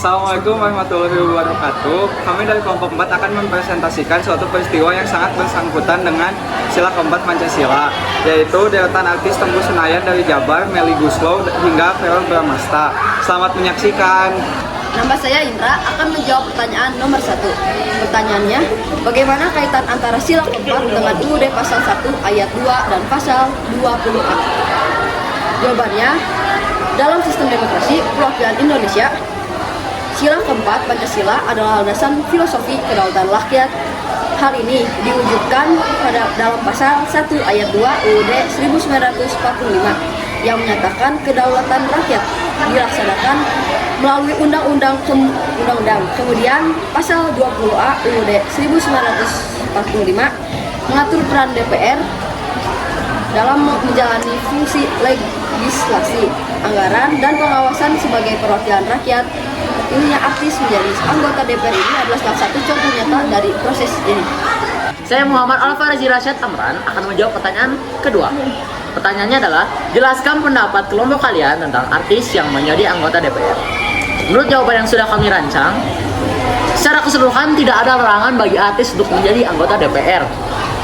Assalamualaikum warahmatullahi wabarakatuh. Kami dari kelompok 4 akan mempresentasikan suatu peristiwa yang sangat bersangkutan dengan sila keempat Pancasila, yaitu deretan artis tembus Senayan dari Jabar, Melly Goeslaw hingga Verrell Bramasta. Selamat menyaksikan. Nama saya Indra akan menjawab pertanyaan nomor 1. Pertanyaannya, bagaimana kaitan antara sila keempat dengan UUD pasal 1 ayat 2 dan pasal 20A? Jawabannya, dalam sistem demokrasi perwakilan Indonesia, sila keempat Pancasila adalah landasan filosofi kedaulatan rakyat. Hal ini diwujudkan dalam pasal 1 ayat 2 UUD 1945 yang menyatakan kedaulatan rakyat dilaksanakan melalui undang-undang. Kemudian pasal 20A UUD 1945 mengatur peran DPR dalam menjalani fungsi legislasi, anggaran, dan pengawasan sebagai perwakilan rakyat. Terpilihnya artis menjadi anggota DPR ini adalah salah satu contoh nyata dari proses ini. Saya Muhammad Alfarazi Rasyad Amran akan menjawab pertanyaan kedua. Pertanyaannya adalah, jelaskan pendapat kelompok kalian tentang artis yang menjadi anggota DPR. Menurut jawaban yang sudah kami rancang, secara keseluruhan tidak ada larangan bagi artis untuk menjadi anggota DPR.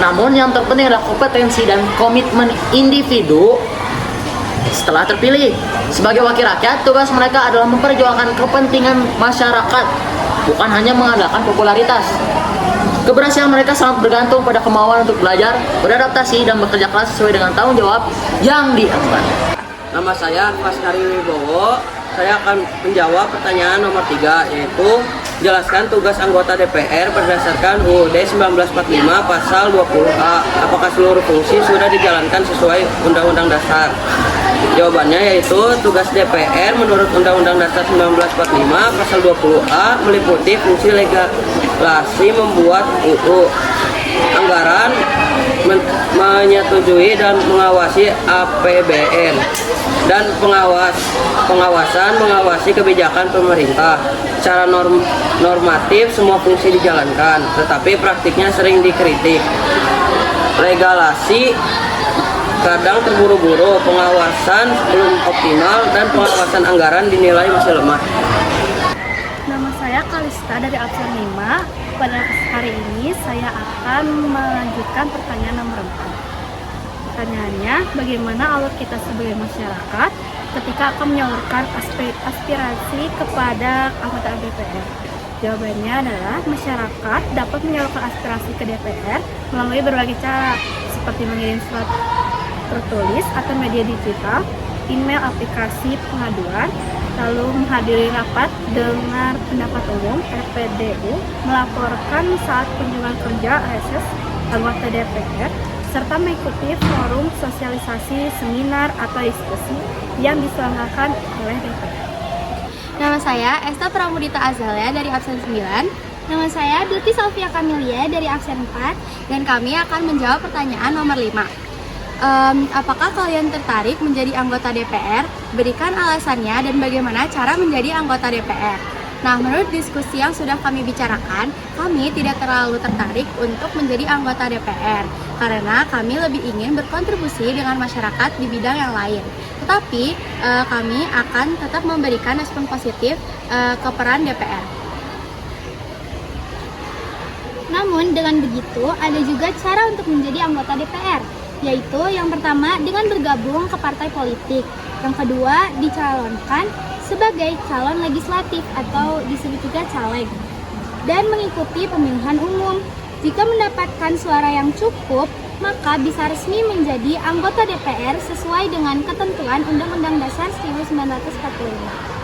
Namun yang terpenting adalah kompetensi dan komitmen individu setelah terpilih. Sebagai wakil rakyat, tugas mereka adalah memperjuangkan kepentingan masyarakat, bukan hanya mengandalkan popularitas. Keberhasilan mereka sangat bergantung pada kemauan untuk belajar, beradaptasi, dan bekerja keras sesuai dengan tanggung jawab yang diemban. Nama saya Faskari Wibowo. Saya akan menjawab pertanyaan nomor 3, yaitu jelaskan tugas anggota DPR berdasarkan UUD 1945 pasal 20A. Apakah seluruh fungsi sudah dijalankan sesuai Undang-Undang Dasar? Jawabannya yaitu tugas DPR menurut Undang-Undang Dasar 1945 pasal 20A meliputi fungsi legislasi, membuat UU, anggaran, menyetujui dan mengawasi APBN, dan mengawasi kebijakan pemerintah. Secara normatif semua fungsi dijalankan, tetapi praktiknya sering dikritik. Legalasi kadang terburu-buru, pengawasan belum optimal, dan pengawasan anggaran dinilai masih lemah. Nama saya Kalista dari absen 5. Pada hari ini saya akan melanjutkan pertanyaan nomor 4. Pertanyaannya, bagaimana alur kita sebagai masyarakat ketika akan menyalurkan aspirasi kepada anggota DPR? Jawabannya adalah masyarakat dapat menyalurkan aspirasi ke DPR melalui berbagai cara, seperti mengirim surat tertulis atau media digital, email, aplikasi pengaduan, lalu menghadiri rapat dengar pendapat umum RPDU, melaporkan saat kunjungan kerja reses anggota DPR, serta mengikuti forum sosialisasi, seminar, atau diskusi yang diselenggarakan oleh DPR. Nama saya Esta Pramudita Azalia dari absen 9. Nama saya Duti Salvia Kamilia dari absen 4. Dan kami akan menjawab pertanyaan nomor 5. Apakah kalian tertarik menjadi anggota DPR? Berikan alasannya dan bagaimana cara menjadi anggota DPR. Nah, menurut diskusi yang sudah kami bicarakan, kami tidak terlalu tertarik untuk menjadi anggota DPR karena kami lebih ingin berkontribusi dengan masyarakat di bidang yang lain. Tetapi kami akan tetap memberikan respon positif ke peran DPR. Namun dengan begitu ada juga cara untuk menjadi anggota DPR, yaitu yang pertama dengan bergabung ke partai politik, yang kedua dicalonkan sebagai calon legislatif atau disebut juga caleg, dan mengikuti pemilihan umum. Jika mendapatkan suara yang cukup, maka bisa resmi menjadi anggota DPR sesuai dengan ketentuan Undang-Undang Dasar 1945.